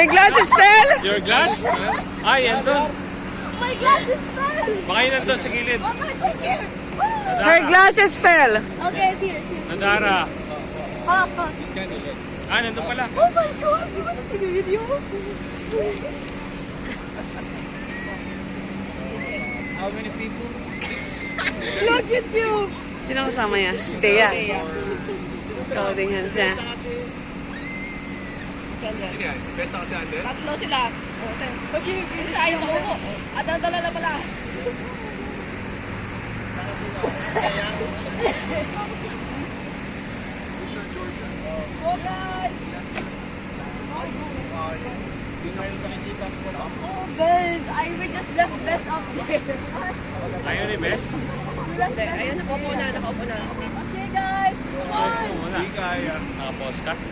Your glasses fell! Your glass? Ay, yan doon. My glasses fell! Baka yun nandun sa gilid. Oh no, it's right here! Her glasses fell. Okay, it's here, it's here. Nandara. Pass, pass. Ah, nandun pala. Oh my god, you wanna see the video? How many people? Look at you! Sino kasama niya? Si Thea. Kaudingan siya. Sige, best ako si Andes. Tatlo sila. Okay. Isa ayaw mo. At dala na pala. Oh guys! Oh guys, I we just left Beth up there. Ayun ni Bes. Left Beth. Ayun, nakaupo na. Okay guys! Pause mo muna. Hindi kaya. Nakapause ka.